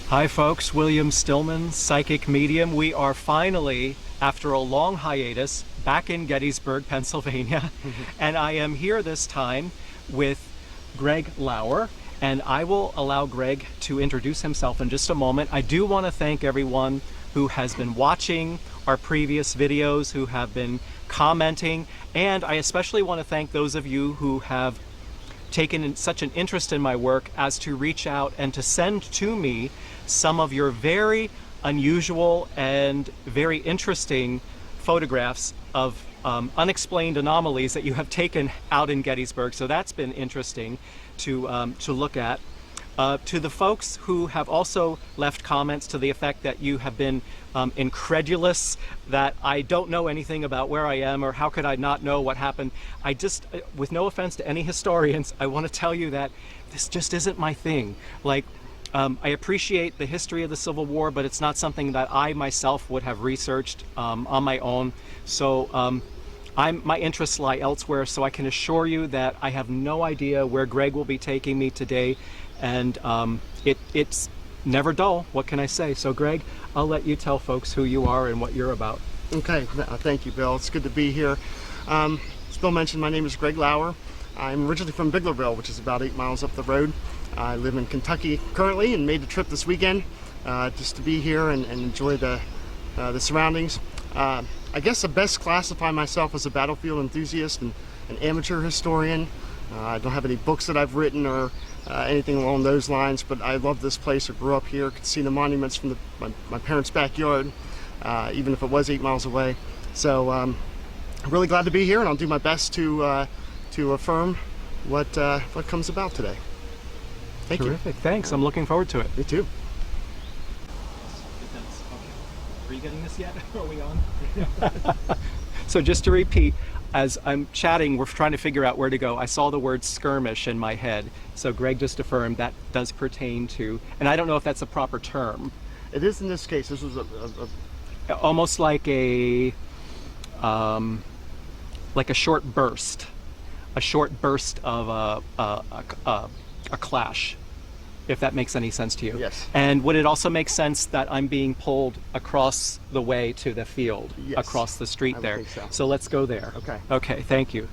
Hi folks, William Stillman, Psychic Medium. We are finally, after a long hiatus, back in Gettysburg, Pennsylvania. And I am here this time with Greg Lauer, and I will allow Greg to introduce himself in just a moment. I do want to thank everyone who has been watching our previous videos, who have been commenting, and I especially want to thank those of you who have taken such an interest in my work as to reach out and to send to me some of your very unusual and very interesting photographs of unexplained anomalies that you have taken out in Gettysburg. So that's been interesting to look at. To the folks who have also left comments to the effect that you have been incredulous that I don't know anything about where I am, or how could I not know what happened, I just, with no offense to any historians, I want to tell you that this just isn't my thing. Like, I appreciate the history of the Civil War, but it's not something that I myself would have researched on my own. So my interests lie elsewhere, so I can assure you that I have no idea where Greg will be taking me today. And it's never dull. What can I say? So Greg, I'll let you tell folks who you are and what you're about. Okay, thank you, Bill. It's good to be here. As Bill mentioned, my name is Greg Lauer. I'm originally from Biglerville, which is about 8 miles up the road. I live in Kentucky currently and made the trip this weekend just to be here and enjoy the surroundings. I guess I best classify myself as a battlefield enthusiast and an amateur historian. I don't have any books that I've written or anything along those lines, but I love this place. I grew up here, could see the monuments from my parents' backyard, even if it was 8 miles away. So I'm really glad to be here, and I'll do my best to affirm what comes about today. Thank you. Terrific. Thanks. I'm looking forward to it. Me too. Are you getting this yet? Are we on? So just to repeat, as I'm chatting, we're trying to figure out where to go. I saw the word skirmish in my head. So Greg just affirmed that does pertain to, and I don't know if that's a proper term. It is in this case. This was almost like a short burst of a clash, if that makes any sense to you. Yes. And would it also make sense that I'm being pulled across the way to the field, yes, across the street I there? think so. So let's go there. Okay. Okay, thank you.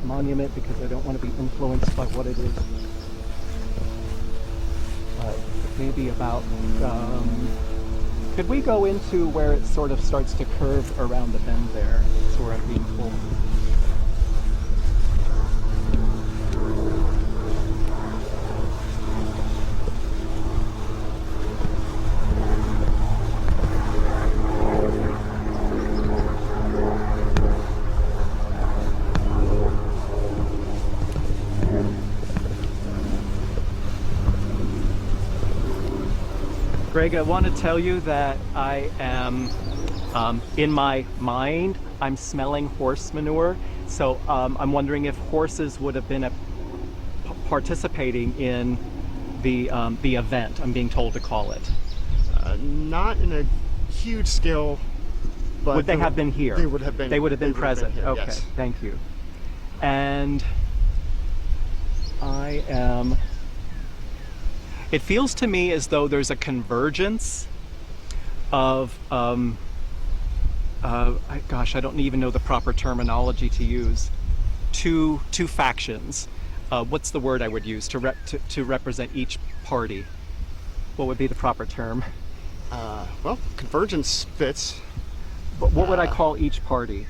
Monument, because I don't want to be influenced by what it is. Maybe about, could we go into where it sort of starts to curve around the bend there? That's where I'm being pulled. Greg, I want to tell you that I am, in my mind, I'm smelling horse manure. So I'm wondering if horses would have been participating in the event, I'm being told to call it. Not in a huge scale, but would they have been here? They would have been. They would have been present. Here, okay, yes. Thank you. And I am. It feels to me as though there's a convergence of, gosh, I don't even know the proper terminology to use. Two factions. What's the word I would use to represent each party? What would be the proper term? Well, convergence fits. But what would I call each party?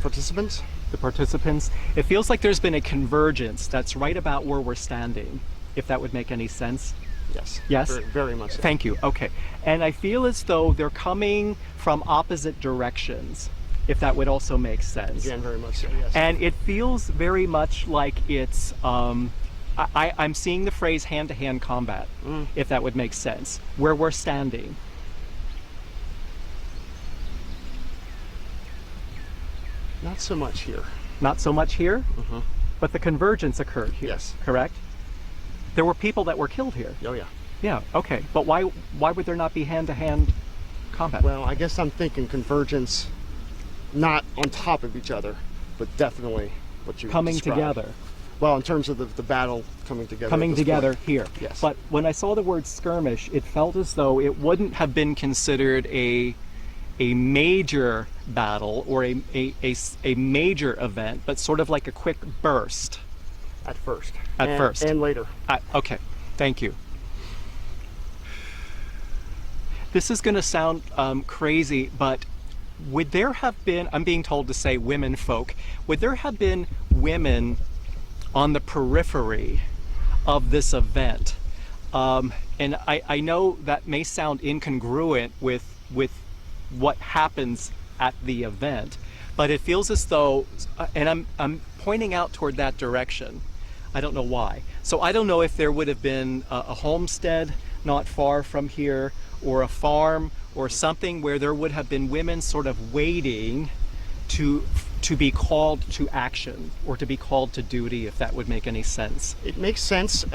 Participants? The participants. It feels like there's been a convergence that's right about where we're standing, if that would make any sense. Yes. Yes? Very, very much so. Thank you. Okay. And I feel as though they're coming from opposite directions, if that would also make sense. Again, very much so, yes. And it feels very much like it's, I'm seeing the phrase hand-to-hand combat, if that would make sense, where we're standing. Not so much here. Not so much here, but the convergence occurred here, Yes. correct? There were people that were killed here. Oh, yeah. Yeah, okay. But why would there not be hand-to-hand combat? Well, I guess I'm thinking convergence, not on top of each other, but definitely what you coming described. together. Well, in terms of the battle coming together. Coming at this together point. here. Yes. But when I saw the word skirmish, it felt as though it wouldn't have been considered a major battle or a major event, but sort of like a quick burst. At first. At first. And later. Okay, thank you. This is going to sound crazy, but would there have been, I'm being told to say women folk, would there have been women on the periphery of this event? And I know that may sound incongruent with what happens at the event, but it feels as though, and I'm pointing out toward that direction. I don't know why. So I don't know if there would have been a homestead not far from here, or a farm, or something where there would have been women sort of waiting to be called to action, or to be called to duty, if that would make any sense. It makes sense.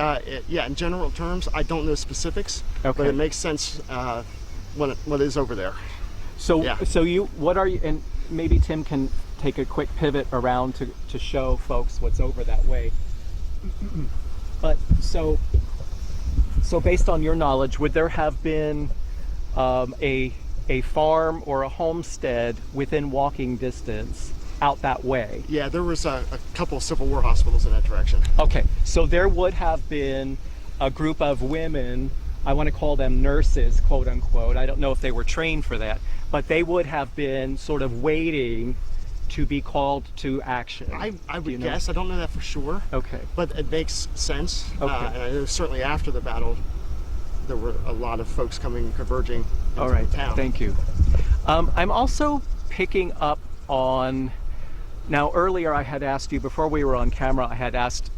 Yeah, in general terms, I don't know specifics, Okay. but it makes sense what is over there. So, Yeah. so what are you, and maybe Tim can take a quick pivot around to show folks what's over that way. But so based on your knowledge, would there have been a farm or a homestead within walking distance out that way? Yeah, there was a couple of Civil War hospitals in that direction. Okay, so there would have been a group of women, I want to call them nurses, quote unquote. I don't know if they were trained for that, but they would have been sort of waiting to be called to action. I would you know? guess. I don't know that for sure. Okay. But it makes sense. Okay. And I know certainly after the battle, there were a lot of folks converging into All right, the town. thank you. I'm also picking up on, now earlier I had asked you, before we were on camera, I had asked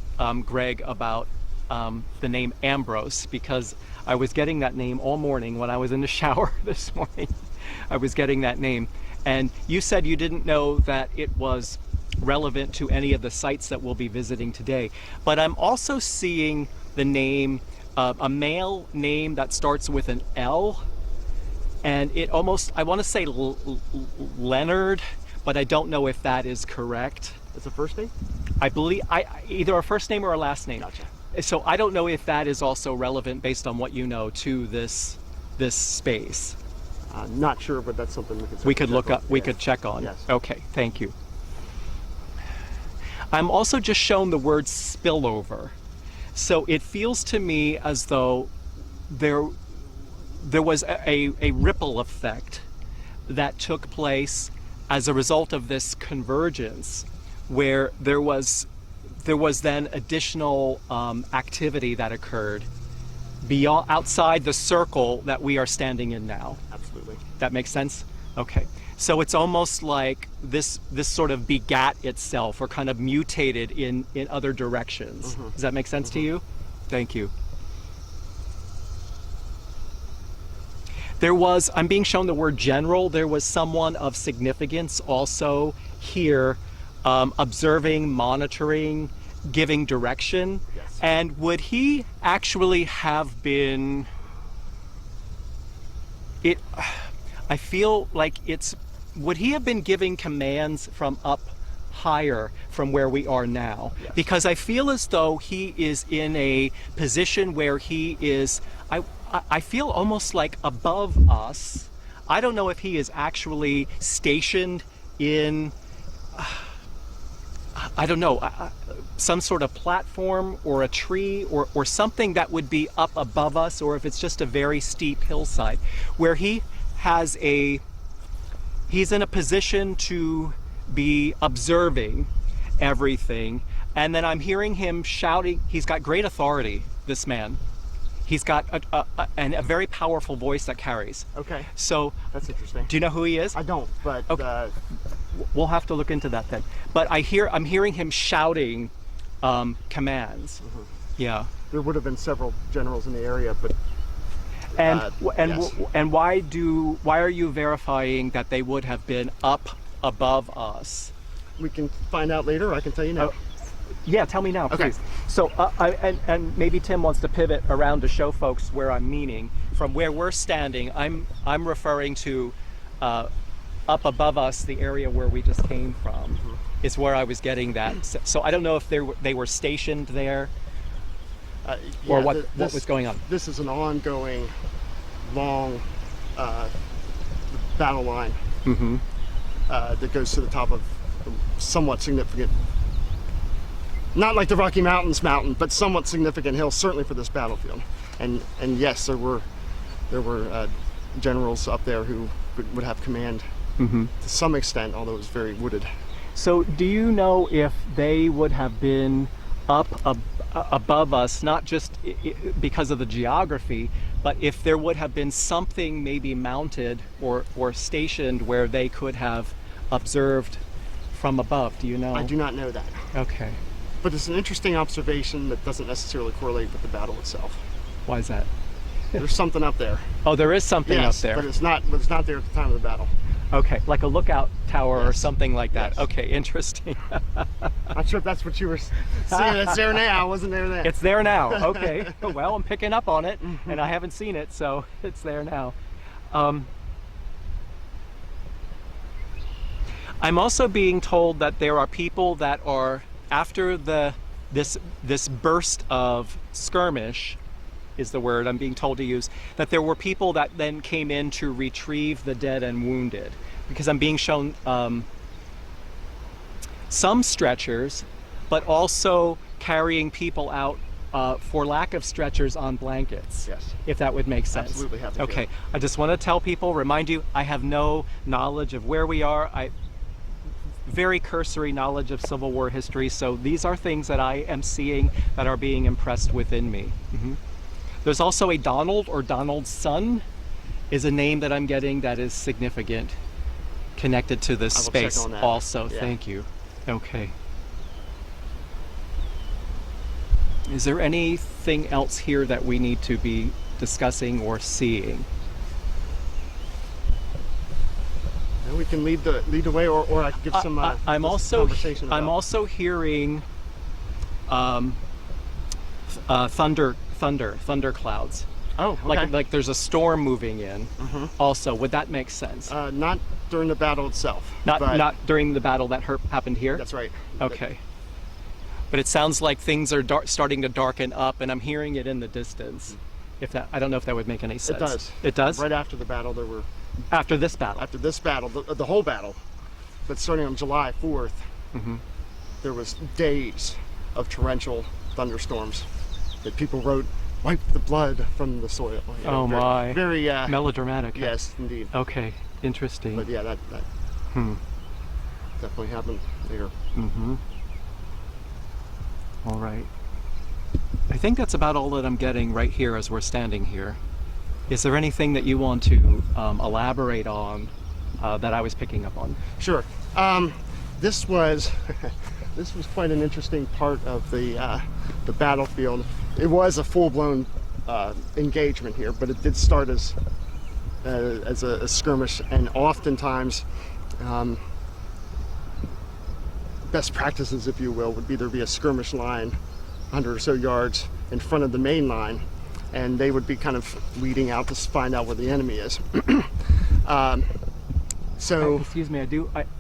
Greg about the name Ambrose, because I was getting that name all morning when I was in the shower this morning. I was getting that name. And you said you didn't know that it was relevant to any of the sites that we'll be visiting today. But I'm also seeing the name, a male name that starts with an L. And it almost, I want to say Leonard, but I don't know if that is correct. It's a first name? I believe, either a first name or a last name. Gotcha. So I don't know if that is also relevant, based on what you know, to this space. Not sure, but that's something We could look check up, on. we Yeah. could check on. Yes. Okay, thank you. I'm also just shown the word spillover. So it feels to me as though there was a ripple effect that took place as a result of this convergence, where there was then additional activity that occurred beyond, outside the circle that we are standing in now. Absolutely. That makes sense? Okay. So it's almost like this sort of begat itself, or kind of mutated in other directions. Does that make sense to you? Thank you. There was, I'm being shown the word general, there was someone of significance also here, observing, monitoring, giving direction. Yes. And would he actually have been, I feel like would he have been giving commands from up higher from where we are now? Yes. Because I feel as though he is in a position where he is, I feel almost like above us. I don't know if he is actually stationed in, I don't know, some sort of platform or a tree or something that would be up above us, or if it's just a very steep hillside where he has he's in a position to be observing everything. And then I'm hearing him shouting. He's got great authority, this man. He's got a very powerful voice that carries. Okay. So, That's interesting. do you know who he is? I don't, but Okay. We'll have to look into that then. But I'm hearing him shouting commands. Yeah. there would have been several generals in the area, but And yes. and why are you verifying that they would have been up above us? we can find out later. I can tell you now. Yeah, tell me now, Okay. please. So, and maybe Tim wants to pivot around to show folks where I'm meaning. From where we're standing, I'm referring to up above us, the area where we just came from. is where I was getting that. So I don't know if they were stationed there or what was going on. This is an ongoing, long battle line that goes to the top of somewhat significant, not like the Rocky Mountains mountain, but somewhat significant hill, certainly for this battlefield. And yes, there were generals up there who would have command to some extent, although it was very wooded. So do you know if they would have been up above us, not just because of the geography, but if there would have been something maybe mounted or stationed where they could have observed from above? Do you know? I do not know that. Okay. But it's an interesting observation that doesn't necessarily correlate with the battle itself. Why is that? There's something up there. Oh, there is something up there. But it's not there at the time of the battle. Okay, like a lookout tower or something like that. Yes. Okay, interesting. Not sure if that's what you were saying. It's there now. It wasn't there then. It's there now. Okay. Well, I'm picking up on it, and I haven't seen it, so it's there now. I'm also being told that there are people that are after this burst of skirmish, is the word I'm being told to use, that there were people that then came in to retrieve the dead and wounded, because I'm being shown some stretchers, but also carrying people out for lack of stretchers on blankets. Yes. If that would make sense. Absolutely have to. Okay. I just want to tell people, remind you, I have no knowledge of where we are. Very cursory knowledge of Civil War history, so these are things that I am seeing that are being impressed within me. There's also a Donald, or Donald's son is a name that I'm getting that is significant, connected to this space check on that. also. Yeah. Thank you. Okay. Is there anything else here that we need to be discussing or seeing? And we can lead the way, or I can give some conversation. I'm also hearing thunder clouds. Oh, okay. Like there's a storm moving in. Also, would that make sense? Not during the battle itself. Not during the battle that happened here? That's right. Okay. But it sounds like things are starting to darken up, and I'm hearing it in the distance. I don't know if that would make any sense. It does. It does? Right after the battle, there were... After this battle? After this battle, the whole battle, but starting on July 4th, there was days of torrential thunderstorms that people wrote, "Wipe the blood from the soil." You know, my. Very melodramatic. Yes, indeed. Okay, interesting. But yeah, that definitely happened there. All right. I think that's about all that I'm getting right here as we're standing here. Is there anything that you want to elaborate on that I was picking up on? Sure. This was quite an interesting part of the battlefield. It was a full-blown engagement here, but it did start as a skirmish, and oftentimes best practices, if you will, would be there be a skirmish line 100 or so yards in front of the main line, and they would be kind of leading out to find out where the enemy is. Excuse me,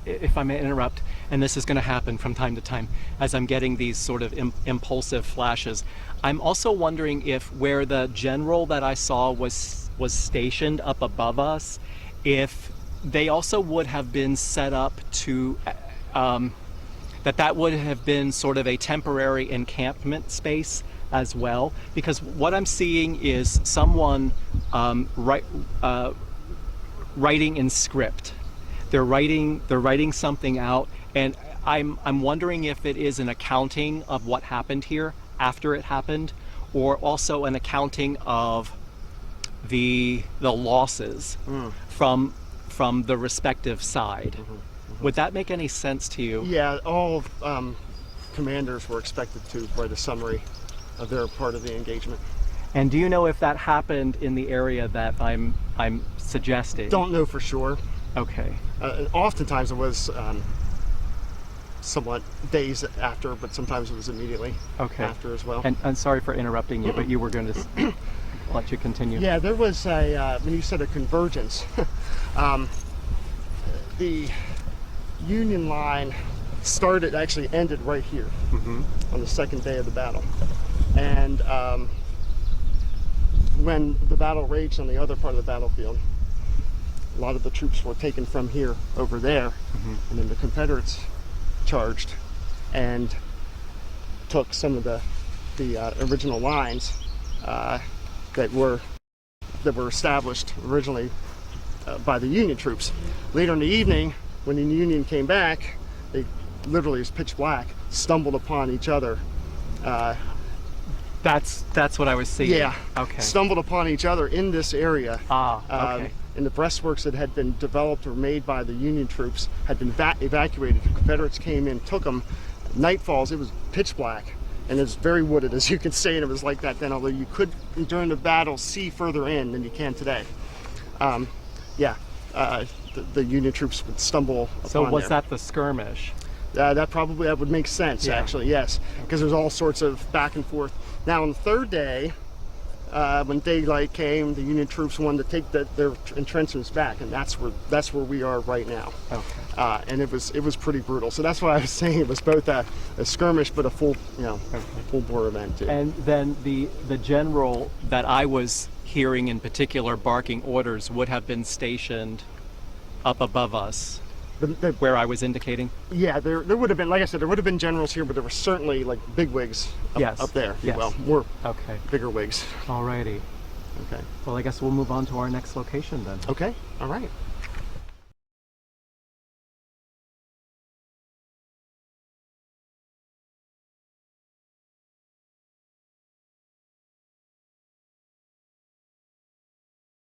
if I may interrupt, and this is going to happen from time to time as I'm getting these sort of impulsive flashes. I'm also wondering if where the general that I saw was stationed up above us, if they also would have been set up to that would have been sort of a temporary encampment space as well, because what I'm seeing is someone writing in script. They're writing something out, and I'm wondering if it is an accounting of what happened here after it happened, or also an accounting of the losses from the respective side. Would that make any sense to you? Yeah, all commanders were expected to write a summary of their part of the engagement. And do you know if that happened in the area that I'm suggesting? Don't know for sure. Okay. Oftentimes it was somewhat days after, but sometimes it was immediately after as well. And I'm sorry for interrupting you, but you were going to let you continue. Yeah, there was when you said a convergence, the Union line actually ended right here on the second day of the battle. And when the battle raged on the other part of the battlefield, a lot of the troops were taken from here over there, and then the Confederates charged and took some of the original lines that were established originally by the Union troops. Later in the evening, when the Union came back, they literally, it was pitch black, stumbled upon each other. That's what I was seeing. Yeah. Okay. Stumbled upon each other in this area. Okay. And the breastworks that had been developed or made by the Union troops had been evacuated. The Confederates came in, took them. Night falls, it was pitch black, and it's very wooded, as you can see, and it was like that then, although you could, during the battle, see further in than you can today. The Union troops would stumble upon So was there. that the skirmish? That would make sense, actually, yes, because there's all sorts of back and forth. Now, on the third day, when daylight came, the Union troops wanted to take their entrenchments back, and that's where we are right now. Okay. And it was pretty brutal. So that's why I was saying it was both a skirmish, but a full full bore event too. And then the general that I was hearing in particular barking orders would have been stationed up above us, where I was indicating. Yeah, there would have been, like I said, there would have been generals here, but there were certainly like bigwigs up there. If you will. More bigger wigs. Alrighty. Okay. Well, I guess we'll move on to our next location then. Okay. All right.